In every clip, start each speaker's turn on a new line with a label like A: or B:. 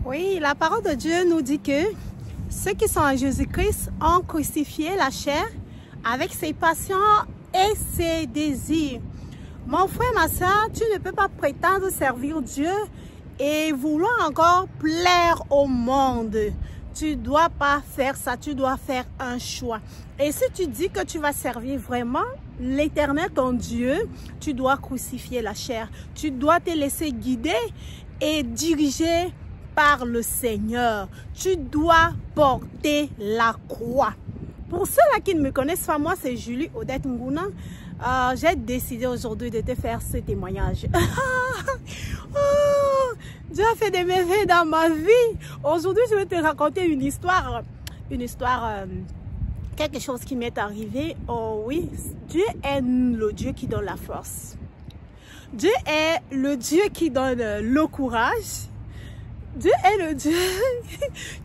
A: Oui, la parole de Dieu nous dit que ceux qui sont en Jésus-Christ ont crucifié la chair avec ses passions et ses désirs. Mon frère, ma soeur, tu ne peux pas prétendre servir Dieu et vouloir encore plaire au monde. Tu ne dois pas faire ça, tu dois faire un choix. Et si tu dis que tu vas servir vraiment l'Éternel, ton Dieu, tu dois crucifier la chair. Tu dois te laisser guider et diriger par le Seigneur. Tu dois porter la croix. Pour ceux-là qui ne me connaissent pas, moi c'est Julie Odette Ngouna. J'ai décidé aujourd'hui de te faire ce témoignage. Dieu a fait des merveilles dans ma vie. Aujourd'hui, je vais te raconter une histoire. Quelque chose qui m'est arrivé. Oh oui, Dieu est le Dieu qui donne la force. Dieu est le Dieu qui donne le courage. Dieu est le Dieu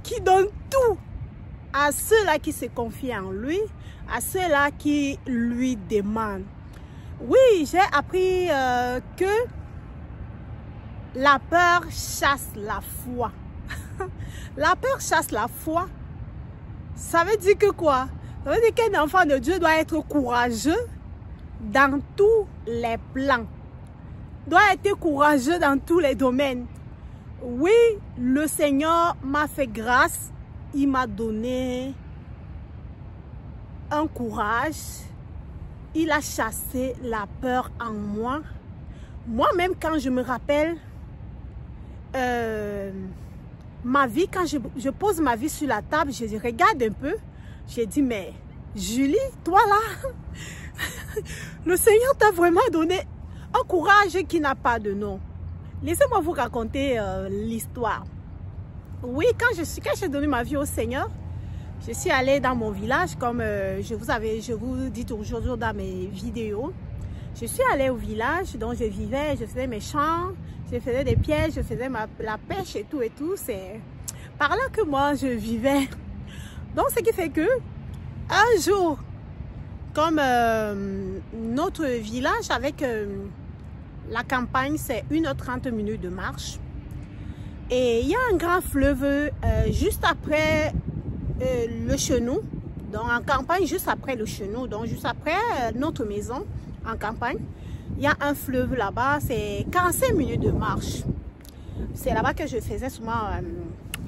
A: qui donne tout à ceux-là qui se confient en lui, à ceux-là qui lui demandent. Oui, j'ai appris que la peur chasse la foi. La peur chasse la foi. Ça veut dire que quoi? Ça veut dire qu'un enfant de Dieu doit être courageux dans tous les plans. Doit être courageux dans tous les domaines. Oui, le Seigneur m'a fait grâce. Il m'a donné un courage. Il a chassé la peur en moi. Moi-même, quand je me rappelle ma vie, quand je pose ma vie sur la table, je regarde un peu. J'ai dit, mais Julie, toi là, le Seigneur t'a vraiment donné un courage qui n'a pas de nom. Laissez-moi vous raconter l'histoire. Oui, quand j'ai donné ma vie au Seigneur, je suis allée dans mon village, comme je vous dis toujours dans mes vidéos. Je suis allée au village, donc je vivais, je faisais mes champs, je faisais des pièges, je faisais la pêche et tout. C'est par là que moi je vivais. Donc ce qui fait que un jour, comme notre village avec la campagne, c'est 1h30 de marche. Et il y a un grand fleuve juste après le chenou. Donc en campagne, juste après le chenou, donc juste après notre maison en campagne, il y a un fleuve là-bas, c'est 45 minutes de marche. C'est là-bas que je faisais souvent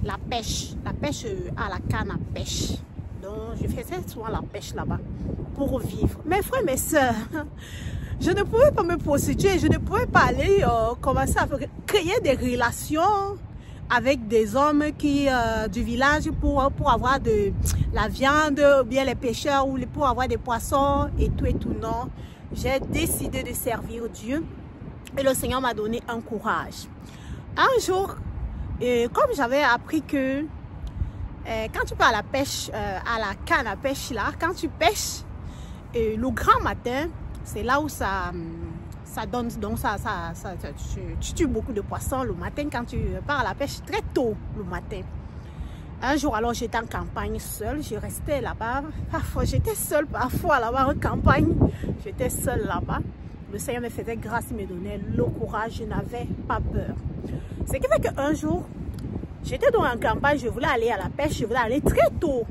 A: la pêche à la canne à pêche. Donc je faisais souvent la pêche là-bas pour vivre. Mes frères, mes soeurs, je ne pouvais pas me prostituer, je ne pouvais pas aller commencer à créer des relations avec des hommes du village pour avoir de la viande, ou bien les pêcheurs, ou pour avoir des poissons et tout. Non, j'ai décidé de servir Dieu et le Seigneur m'a donné un courage. Un jour, comme j'avais appris que quand tu pars à la pêche, à la canne à pêche là, quand tu pêches, le grand matin, c'est là où ça donne, donc tu tues beaucoup de poissons le matin quand tu pars à la pêche très tôt le matin. Un jour alors j'étais en campagne seule, je restais là-bas, parfois j'étais seule parfois là-bas en campagne, j'étais seule là-bas. Le Seigneur me faisait grâce, il me donnait le courage, je n'avais pas peur. Ce qui fait qu'un jour, j'étais donc en campagne, je voulais aller à la pêche, je voulais aller très tôt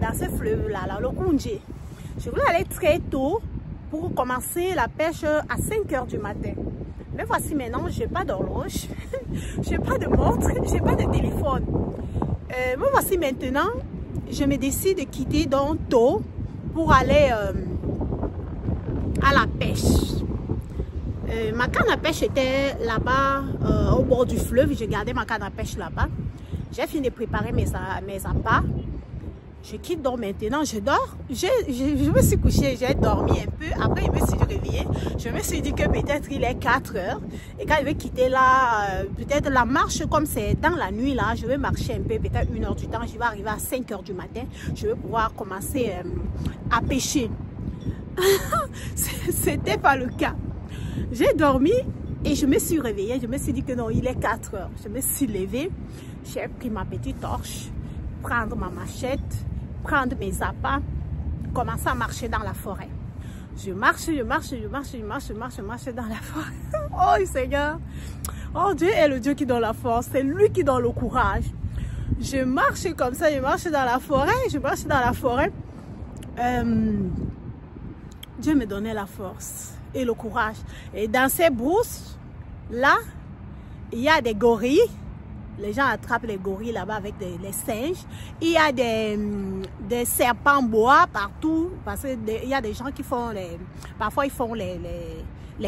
A: dans ce fleuve-là, le Koundje. Je voulais aller très tôt pour commencer la pêche à 5h du matin. Mais voici maintenant, je n'ai pas d'horloge, je n'ai pas de montre, je n'ai pas de téléphone. Mais voici maintenant, je me décide de quitter donc tôt pour aller à la pêche. Ma canne à pêche était là-bas au bord du fleuve, je gardais ma canne à pêche là-bas. J'ai fini de préparer mes appâts. Je quitte donc maintenant, je dors. Je me suis couchée, j'ai dormi un peu. Après, je me suis réveillée. Je me suis dit que peut-être il est 4h. Et quand je vais quitter là, peut-être la marche, comme c'est dans la nuit là, je vais marcher un peu, peut-être 1h du temps. Je vais arriver à 5h du matin. Je vais pouvoir commencer à pêcher. C'était pas le cas. J'ai dormi et je me suis réveillée. Je me suis dit que non, il est 4h. Je me suis levée. J'ai pris ma petite torche, prendre ma machette, prendre mes appâts, commencer à marcher dans la forêt. Je marche dans la forêt. Oh Seigneur, Oh, Dieu est le Dieu qui donne la force. C'est lui qui donne le courage. Je marche comme ça, je marche dans la forêt. Dieu me donnait la force et le courage. Et dans ces brousses, là, il y a des gorilles. Les gens attrapent les gorilles là-bas avec les singes. Il y a des serpents bois partout. Parce qu'il y a des gens qui font parfois ils font les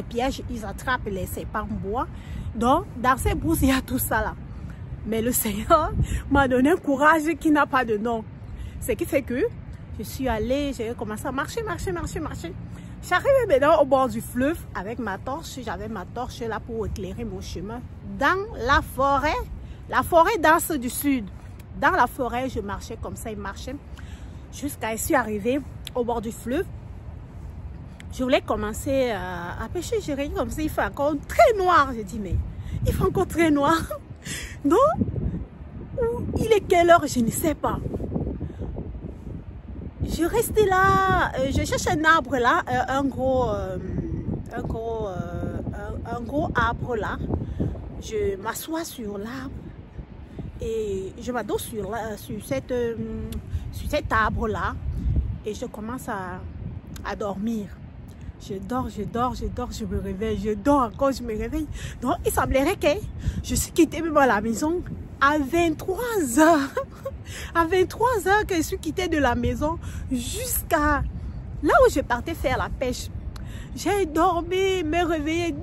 A: pièges. Ils attrapent les serpents bois. Donc, dans ces brousses, il y a tout ça là. Mais le Seigneur m'a donné un courage qui n'a pas de nom. Ce qui fait que je suis allée, j'ai commencé à marcher. J'arrive maintenant au bord du fleuve avec ma torche. J'avais ma torche là pour éclairer mon chemin. Dans la forêt dense du sud. Dans la forêt, je marchais comme ça, il marchait. Jusqu'à je suis arrivée au bord du fleuve. Je voulais commencer à pêcher. J'ai regardé comme ça, il fait encore très noir. J'ai dit, mais il fait encore très noir. Non, il est quelle heure? Je ne sais pas. Je restais là, je cherche un arbre là, un gros arbre là. Je m'assois sur l'arbre et je m'adosse sur cet arbre là et je commence à dormir. Je dors, je me réveille, je dors encore, je me réveille. Donc, il semblerait que je suis quittée même à la maison à 23 h. À 23 h que je suis quittée de la maison jusqu'à là où je partais faire la pêche. J'ai dormi, me réveillé,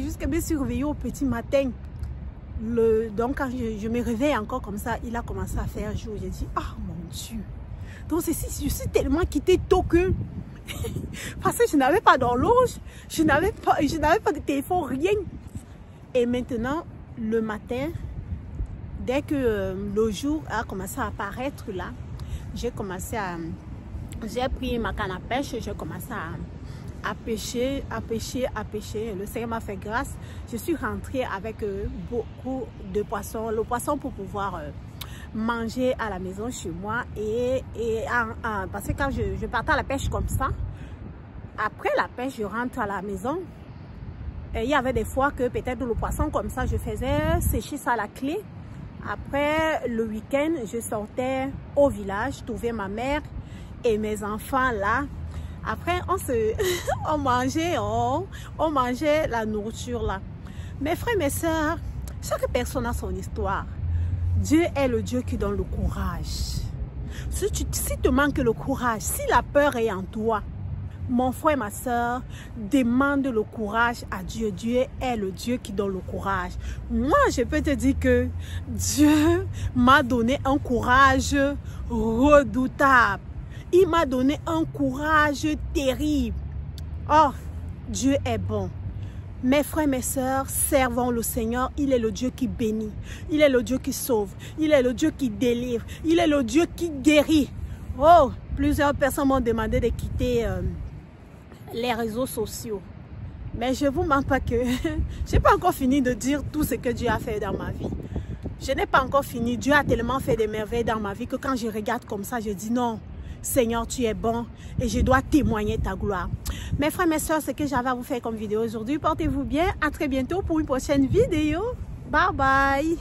A: jusqu'à me surveiller au petit matin. Donc, quand je me réveille encore comme ça, il a commencé à faire jour. J'ai dit, ah mon Dieu. Donc, je suis tellement quittée tôt que... parce que je n'avais pas d'horloge, je n'avais pas de téléphone, rien. Et maintenant, le matin, dès que le jour a commencé à apparaître là, j'ai pris ma canne à pêche, j'ai commencé à pêcher. Le Seigneur m'a fait grâce. Je suis rentrée avec beaucoup de poissons. Le poisson pour pouvoir manger à la maison chez moi. Parce que quand je partais à la pêche comme ça, après la pêche, je rentre à la maison. Et il y avait des fois que peut-être le poisson comme ça, je faisais sécher ça à la clé. Après le week-end, je sortais au village, trouver ma mère et mes enfants là. Après, on mangeait la nourriture là. Mes frères, mes soeurs, chaque personne a son histoire. Dieu est le Dieu qui donne le courage. Si te manque le courage, si la peur est en toi, mon frère, ma soeur, demande le courage à Dieu. Dieu est le Dieu qui donne le courage. Moi, je peux te dire que Dieu m'a donné un courage redoutable. Il m'a donné un courage terrible. Oh, Dieu est bon. Mes frères, mes sœurs, servons le Seigneur. Il est le Dieu qui bénit. Il est le Dieu qui sauve. Il est le Dieu qui délivre. Il est le Dieu qui guérit. Oh, plusieurs personnes m'ont demandé de quitter les réseaux sociaux. Mais je ne vous mens pas que je n'ai pas encore fini de dire tout ce que Dieu a fait dans ma vie. Je n'ai pas encore fini. Dieu a tellement fait des merveilles dans ma vie que quand je regarde comme ça, je dis non. Seigneur, tu es bon et je dois témoigner ta gloire. Mes frères, mes soeurs, ce que j'avais à vous faire comme vidéo aujourd'hui. Portez-vous bien. À très bientôt pour une prochaine vidéo. Bye bye.